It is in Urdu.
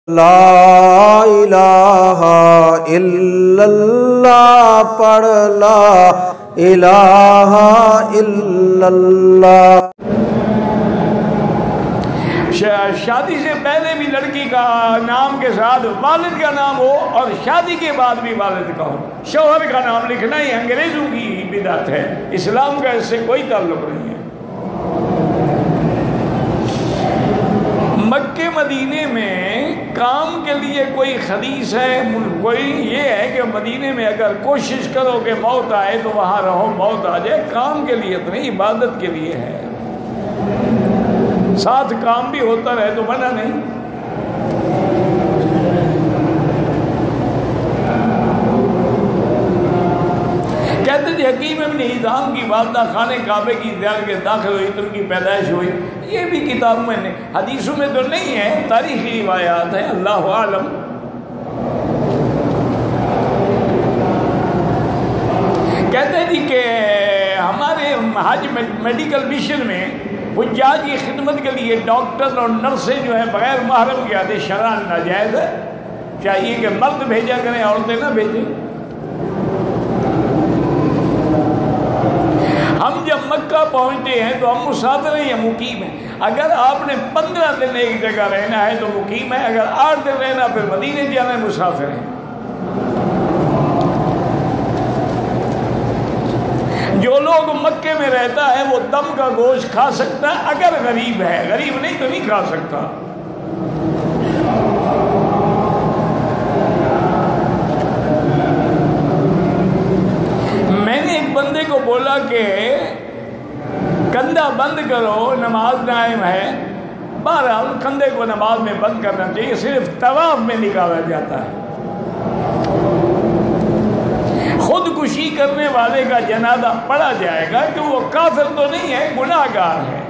لا الہ الا اللہ پڑھ لا الہ الا اللہ۔ شادی سے پہلے بھی لڑکی کا نام کے ساتھ والد کا نام ہو اور شادی کے بعد بھی والد کا ہو۔ شوہر کا نام لکھنا ہی انگریزوں کی بدعت ہے، اسلام کا اس سے کوئی تعلق نہیں ہے۔ مکے مدینے میں کام کے لیے کوئی حدیث ہے، کوئی یہ ہے کہ مدینے میں اگر کوشش کرو کہ موت آئے تو وہاں رہو، موت آ جائے، کام کے لیے تو نہیں، عبادت کے لیے ہے۔ ساتھ کام بھی ہوتا رہے تو منع نہیں۔ کہتے ہیں حکیم ابن ہزام کی والدہ خانے کعبے کی زیارت کے داخل ہوئی تو ان کی پیدائش ہوئی۔ یہ بھی کتابوں میں نہیں، حدیثوں میں تو نہیں ہے، تاریخی روایات ہیں، اللہ عالم۔ کہتے ہیں جی کہ ہمارے حج میڈیکل مشن میں حجاج کی خدمت کے لیے ڈاکٹر اور نرسیں جو ہیں بغیر محرم کے آتے، شرعاً ناجائز ہے، چاہیے کہ مرد بھیجا کریں، عورتیں نہ بھیجیں۔ ہم جب مکہ پہنچتے ہیں تو ہم مسافر ہیں یا مقیم ہیں؟ اگر آپ نے 15 دن ایک جگہ رہنا ہے تو مقیم ہے، اگر 8 دن رہنا پھر مدینے جانا ہے، مسافر ہیں۔ جو لوگ مکے میں رہتا ہے وہ دم کا گوشت کھا سکتا ہے اگر غریب ہے، غریب نہیں تو نہیں کھا سکتا۔ میں نے ایک بندے کو بولا کہ کندھا بند کرو، نماز قائم ہے۔ بہرحال کندھے کو نماز میں بند کرنا چاہیے، صرف طواف میں نکالا جاتا ہے۔ خودکشی کرنے والے کا جنازہ پڑھا جائے گا کہ وہ کافر تو نہیں ہے، گناہ گار ہے۔